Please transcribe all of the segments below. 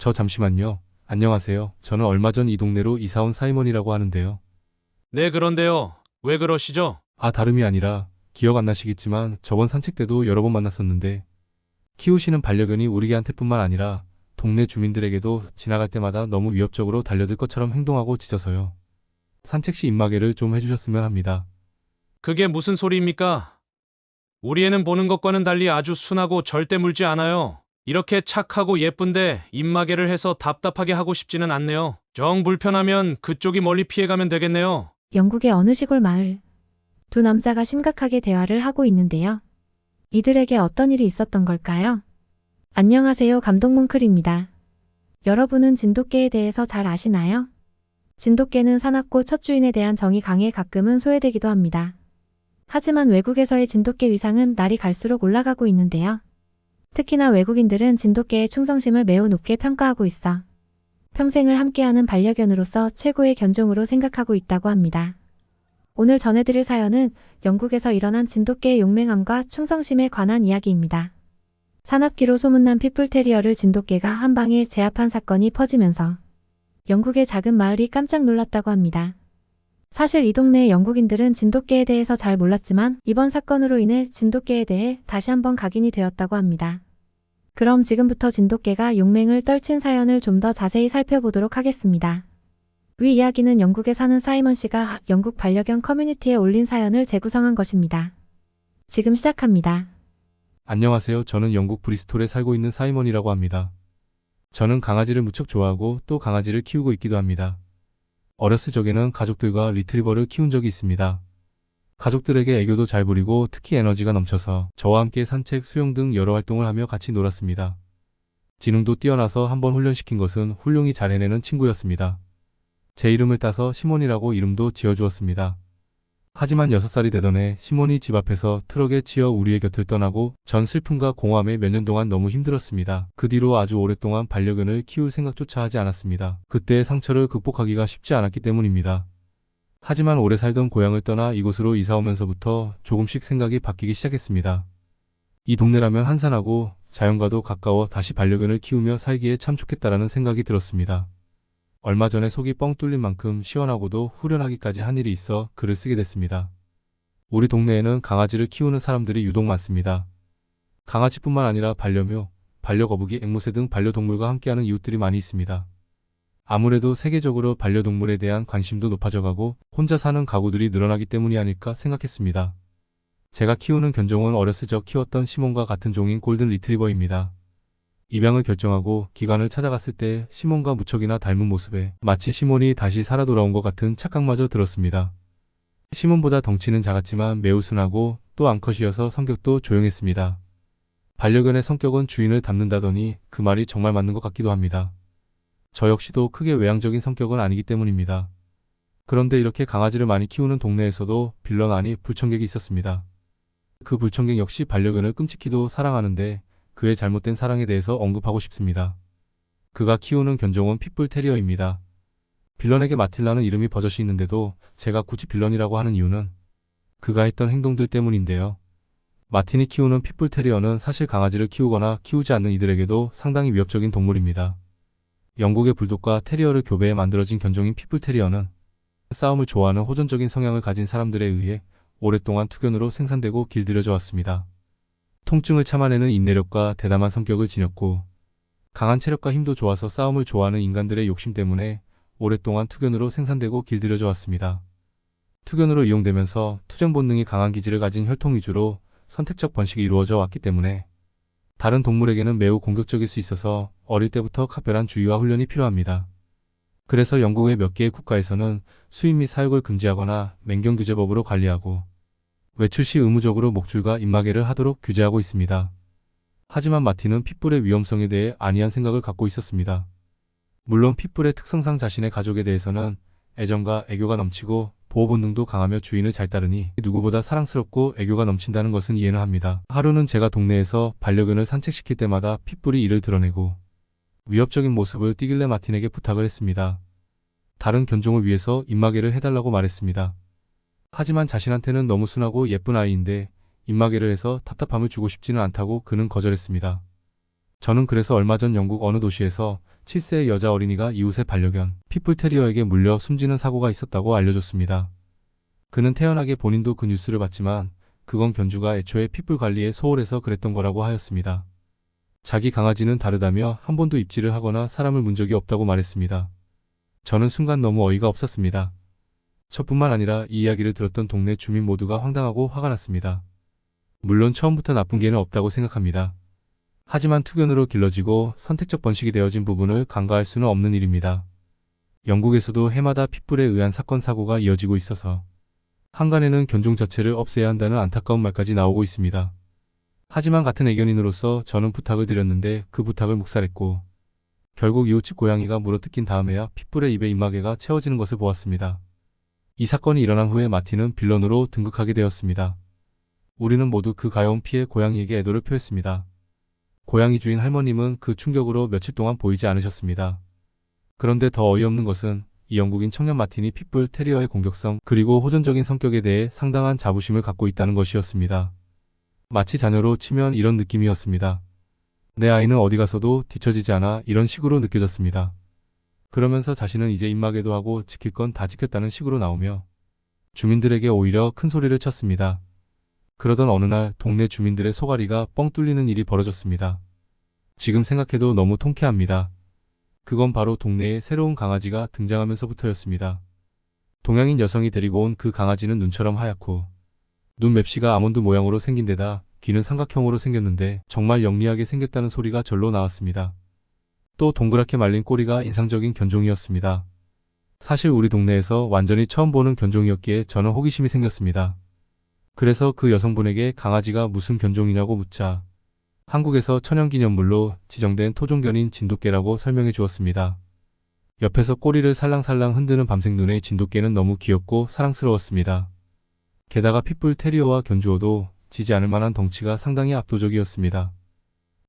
저 잠시만요. 안녕하세요. 저는 얼마 전 이 동네로 이사 온 사이먼이라고 하는데요. 네, 그런데요. 왜 그러시죠? 다름이 아니라 기억 안 나시겠지만 저번 산책 때도 여러 번 만났었는데 키우시는 반려견이 우리 개한테뿐만 아니라 동네 주민들에게도 지나갈 때마다 너무 위협적으로 달려들 것처럼 행동하고 짖어서요. 산책 시 입마개를 좀 해주셨으면 합니다. 그게 무슨 소리입니까? 우리 애는 보는 것과는 달리 아주 순하고 절대 물지 않아요. 이렇게 착하고 예쁜데 입마개를 해서 답답하게 하고 싶지는 않네요. 정 불편하면 그쪽이 멀리 피해가면 되겠네요. 영국의 어느 시골 마을. 두 남자가 심각하게 대화를 하고 있는데요. 이들에게 어떤 일이 있었던 걸까요? 안녕하세요, 감독문클입니다. 여러분은 진돗개에 대해서 잘 아시나요? 진돗개는 사납고 첫 주인에 대한 정이 강해 가끔은 소외되기도 합니다. 하지만 외국에서의 진돗개 위상은 날이 갈수록 올라가고 있는데요. 특히나 외국인들은 진돗개의 충성심을 매우 높게 평가하고 있어 평생을 함께하는 반려견으로서 최고의 견종으로 생각하고 있다고 합니다. 오늘 전해드릴 사연은 영국에서 일어난 진돗개의 용맹함과 충성심에 관한 이야기입니다. 사납기로 소문난 핏불테리어를 진돗개가 한 방에 제압한 사건이 퍼지면서 영국의 작은 마을이 깜짝 놀랐다고 합니다. 사실 이 동네의 영국인들은 진돗개에 대해서 잘 몰랐지만 이번 사건으로 인해 진돗개에 대해 다시 한번 각인이 되었다고 합니다. 그럼 지금부터 진돗개가 용맹을 떨친 사연을 좀 더 자세히 살펴보도록 하겠습니다. 위 이야기는 영국에 사는 사이먼 씨가 영국 반려견 커뮤니티에 올린 사연을 재구성한 것입니다. 지금 시작합니다. 안녕하세요. 저는 영국 브리스톨에 살고 있는 사이먼이라고 합니다. 저는 강아지를 무척 좋아하고 또 강아지를 키우고 있기도 합니다. 어렸을 적에는 가족들과 리트리버를 키운 적이 있습니다. 가족들에게 애교도 잘 부리고 특히 에너지가 넘쳐서 저와 함께 산책, 수영 등 여러 활동을 하며 같이 놀았습니다. 지능도 뛰어나서 한번 훈련시킨 것은 훌륭히 잘 해내는 친구였습니다. 제 이름을 따서 시몬이라고 이름도 지어주었습니다. 하지만 6살이 되던 해 시몬이 집 앞에서 트럭에 치여 우리의 곁을 떠나고 전 슬픔과 공허함에 몇 년 동안 너무 힘들었습니다. 그 뒤로 아주 오랫동안 반려견을 키울 생각조차 하지 않았습니다. 그때의 상처를 극복하기가 쉽지 않았기 때문입니다. 하지만 오래 살던 고향을 떠나 이곳으로 이사 오면서부터 조금씩 생각이 바뀌기 시작했습니다. 이 동네라면 한산하고 자연과도 가까워 다시 반려견을 키우며 살기에 참 좋겠다라는 생각이 들었습니다. 얼마 전에 속이 뻥 뚫린 만큼 시원하고도 후련하기까지 한 일이 있어 글을 쓰게 됐습니다. 우리 동네에는 강아지를 키우는 사람들이 유독 많습니다. 강아지뿐만 아니라 반려묘, 반려거북이, 앵무새 등 반려동물과 함께하는 이웃들이 많이 있습니다. 아무래도 세계적으로 반려동물에 대한 관심도 높아져가고 혼자 사는 가구들이 늘어나기 때문이 아닐까 생각했습니다. 제가 키우는 견종은 어렸을 적 키웠던 시몬과 같은 종인 골든 리트리버입니다. 입양을 결정하고 기관을 찾아갔을 때 시몬과 무척이나 닮은 모습에 마치 시몬이 다시 살아 돌아온 것 같은 착각마저 들었습니다. 시몬보다 덩치는 작았지만 매우 순하고 또 암컷이어서 성격도 조용했습니다. 반려견의 성격은 주인을 닮는다더니 그 말이 정말 맞는 것 같기도 합니다. 저 역시도 크게 외향적인 성격은 아니기 때문입니다. 그런데 이렇게 강아지를 많이 키우는 동네에서도 빌런 아니 불청객이 있었습니다. 그 불청객 역시 반려견을 끔찍히도 사랑하는데 그의 잘못된 사랑에 대해서 언급하고 싶습니다. 그가 키우는 견종은 핏불 테리어입니다. 빌런에게 마틸라는 이름이 버젓이 있는데도 제가 굳이 빌런이라고 하는 이유는 그가 했던 행동들 때문인데요. 마틴이 키우는 핏불 테리어는 사실 강아지를 키우거나 키우지 않는 이들에게도 상당히 위협적인 동물입니다. 영국의 불독과 테리어를 교배해 만들어진 견종인 핏불 테리어는 싸움을 좋아하는 호전적인 성향을 가진 사람들에 의해 오랫동안 투견으로 생산되고 길들여져 왔습니다. 통증을 참아내는 인내력과 대담한 성격을 지녔고 강한 체력과 힘도 좋아서 싸움을 좋아하는 인간들의 욕심 때문에 오랫동안 투견으로 생산되고 길들여져 왔습니다. 투견으로 이용되면서 투정 본능이 강한 기질을 가진 혈통 위주로 선택적 번식이 이루어져 왔기 때문에 다른 동물에게는 매우 공격적일 수 있어서 어릴 때부터 각별한 주의와 훈련이 필요합니다. 그래서 영국의 몇 개의 국가에서는 수입 및 사육을 금지하거나 맹경규제법으로 관리하고 외출 시 의무적으로 목줄과 입마개를 하도록 규제하고 있습니다. 하지만 마틴은 핏불의 위험성에 대해 안이한 생각을 갖고 있었습니다. 물론 핏불의 특성상 자신의 가족에 대해서는 애정과 애교가 넘치고 보호 본능도 강하며 주인을 잘 따르니 누구보다 사랑스럽고 애교가 넘친다는 것은 이해는 합니다. 하루는 제가 동네에서 반려견을 산책시킬 때마다 핏불이 이를 드러내고 위협적인 모습을 띠길래 마틴에게 부탁을 했습니다. 다른 견종을 위해서 입마개를 해달라고 말했습니다. 하지만 자신한테는 너무 순하고 예쁜 아이인데 입마개를 해서 답답함을 주고 싶지는 않다고 그는 거절했습니다. 저는 그래서 얼마 전 영국 어느 도시에서 7세의 여자 어린이가 이웃의 반려견 핏불테리어에게 물려 숨지는 사고가 있었다고 알려줬습니다. 그는 태연하게 본인도 그 뉴스를 봤지만 그건 견주가 애초에 핏불 관리에 소홀해서 그랬던 거라고 하였습니다. 자기 강아지는 다르다며 한 번도 입질을 하거나 사람을 문 적이 없다고 말했습니다. 저는 순간 너무 어이가 없었습니다. 저뿐만 아니라 이 이야기를 들었던 동네 주민 모두가 황당하고 화가 났습니다. 물론 처음부터 나쁜 개는 없다고 생각합니다. 하지만 투견으로 길러지고 선택적 번식이 되어진 부분을 간과할 수는 없는 일입니다. 영국에서도 해마다 핏불에 의한 사건 사고가 이어지고 있어서 한간에는 견종 자체를 없애야 한다는 안타까운 말까지 나오고 있습니다. 하지만 같은 애견인으로서 저는 부탁을 드렸는데 그 부탁을 묵살했고 결국 이웃집 고양이가 물어뜯긴 다음에야 핏불의 입에 입마개가 채워지는 것을 보았습니다. 이 사건이 일어난 후에 마틴은 빌런으로 등극하게 되었습니다. 우리는 모두 그 가여운 피해 고양이에게 애도를 표했습니다. 고양이 주인 할머님은 그 충격으로 며칠 동안 보이지 않으셨습니다. 그런데 더 어이없는 것은 이 영국인 청년 마틴이 핏불 테리어의 공격성 그리고 호전적인 성격에 대해 상당한 자부심을 갖고 있다는 것이었습니다. 마치 자녀로 치면 이런 느낌이었습니다. 내 아이는 어디 가서도 뒤처지지 않아 이런 식으로 느껴졌습니다. 그러면서 자신은 이제 입마개도 하고 지킬 건 다 지켰다는 식으로 나오며 주민들에게 오히려 큰 소리를 쳤습니다. 그러던 어느 날 동네 주민들의 소가리가 뻥 뚫리는 일이 벌어졌습니다. 지금 생각해도 너무 통쾌합니다. 그건 바로 동네에 새로운 강아지가 등장하면서부터였습니다. 동양인 여성이 데리고 온 그 강아지는 눈처럼 하얗고 눈 맵시가 아몬드 모양으로 생긴 데다 귀는 삼각형으로 생겼는데 정말 영리하게 생겼다는 소리가 절로 나왔습니다. 또 동그랗게 말린 꼬리가 인상적인 견종이었습니다. 사실 우리 동네에서 완전히 처음 보는 견종이었기에 저는 호기심이 생겼습니다. 그래서 그 여성분에게 강아지가 무슨 견종이냐고 묻자 한국에서 천연기념물로 지정된 토종견인 진돗개라고 설명해 주었습니다. 옆에서 꼬리를 살랑살랑 흔드는 밤색 눈의 진돗개는 너무 귀엽고 사랑스러웠습니다. 게다가 핏불 테리어와 견주어도 지지 않을 만한 덩치가 상당히 압도적이었습니다.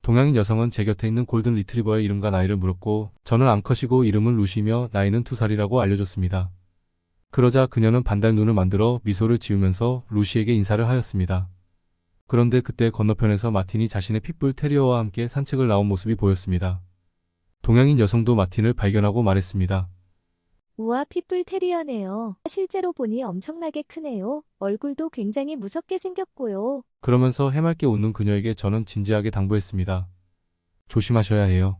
동양인 여성은 제 곁에 있는 골든 리트리버의 이름과 나이를 물었고 저는 암컷이고 이름은 루시며 나이는 2살이라고 알려줬습니다. 그러자 그녀는 반달 눈을 만들어 미소를 지으면서 루시에게 인사를 하였습니다. 그런데 그때 건너편에서 마틴이 자신의 핏불 테리어와 함께 산책을 나온 모습이 보였습니다. 동양인 여성도 마틴을 발견하고 말했습니다. 우와, 핏불 테리어네요. 실제로 보니 엄청나게 크네요. 얼굴도 굉장히 무섭게 생겼고요. 그러면서 해맑게 웃는 그녀에게 저는 진지하게 당부했습니다. 조심하셔야 해요.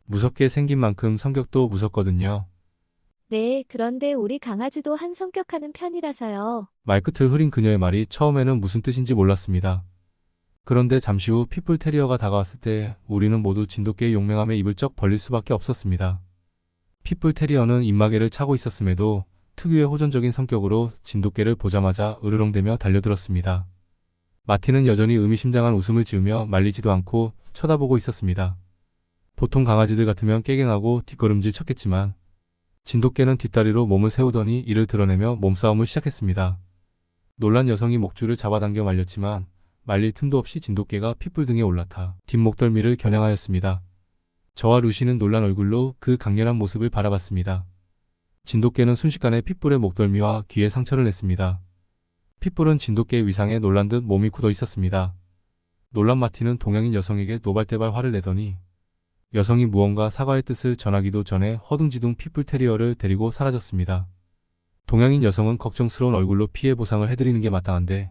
무섭게 생긴 만큼 성격도 무섭거든요. 네, 그런데 우리 강아지도 한 성격하는 편이라서요. 말끝을 흐린 그녀의 말이 처음에는 무슨 뜻인지 몰랐습니다. 그런데 잠시 후 핏불 테리어가 다가왔을 때 우리는 모두 진돗개의 용맹함에 입을 쩍 벌릴 수밖에 없었습니다. 핏불 테리어는 입마개를 차고 있었음에도 특유의 호전적인 성격으로 진돗개를 보자마자 으르렁대며 달려들었습니다. 마틴은 여전히 의미심장한 웃음을 지으며 말리지도 않고 쳐다보고 있었습니다. 보통 강아지들 같으면 깨갱하고 뒷걸음질 쳤겠지만 진돗개는 뒷다리로 몸을 세우더니 이를 드러내며 몸싸움을 시작했습니다. 놀란 여성이 목줄을 잡아당겨 말렸지만 말릴 틈도 없이 진돗개가 핏불 등에 올라타 뒷목덜미를 겨냥하였습니다. 저와 루시는 놀란 얼굴로 그 강렬한 모습을 바라봤습니다. 진돗개는 순식간에 핏불의 목덜미와 귀에 상처를 냈습니다. 핏불은 진돗개의 위상에 놀란 듯 몸이 굳어 있었습니다. 놀란 마틴은 동양인 여성에게 노발대발 화를 내더니 여성이 무언가 사과의 뜻을 전하기도 전에 허둥지둥 핏불 테리어를 데리고 사라졌습니다. 동양인 여성은 걱정스러운 얼굴로 피해 보상을 해드리는 게 마땅한데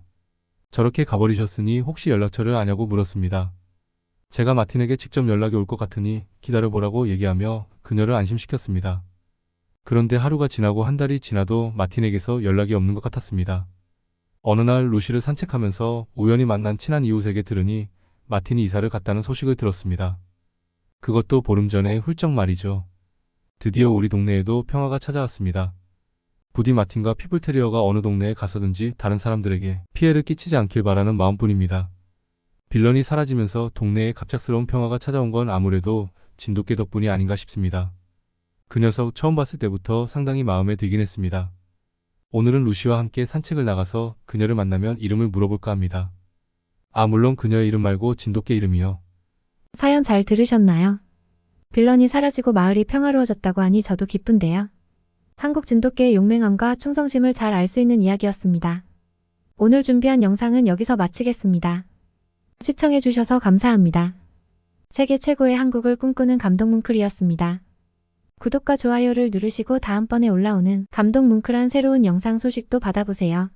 저렇게 가버리셨으니 혹시 연락처를 아냐고 물었습니다. 제가 마틴에게 직접 연락이 올 것 같으니 기다려보라고 얘기하며 그녀를 안심시켰습니다. 그런데 하루가 지나고 한 달이 지나도 마틴에게서 연락이 없는 것 같았습니다. 어느 날 루시를 산책하면서 우연히 만난 친한 이웃에게 들으니 마틴이 이사를 갔다는 소식을 들었습니다. 그것도 보름 전에 훌쩍 말이죠. 드디어 우리 동네에도 평화가 찾아왔습니다. 부디 마틴과 핏불 테리어가 어느 동네에 가서든지 다른 사람들에게 피해를 끼치지 않길 바라는 마음뿐입니다. 빌런이 사라지면서 동네에 갑작스러운 평화가 찾아온 건 아무래도 진돗개 덕분이 아닌가 싶습니다. 그 녀석 처음 봤을 때부터 상당히 마음에 들긴 했습니다. 오늘은 루시와 함께 산책을 나가서 그녀를 만나면 이름을 물어볼까 합니다. 아, 물론 그녀의 이름 말고 진돗개 이름이요. 사연 잘 들으셨나요? 빌런이 사라지고 마을이 평화로워졌다고 하니 저도 기쁜데요. 한국 진돗개의 용맹함과 충성심을 잘 알 수 있는 이야기였습니다. 오늘 준비한 영상은 여기서 마치겠습니다. 시청해주셔서 감사합니다. 세계 최고의 한국을 꿈꾸는 감동뭉클이었습니다. 구독과 좋아요를 누르시고 다음번에 올라오는 감동뭉클한 새로운 영상 소식도 받아보세요.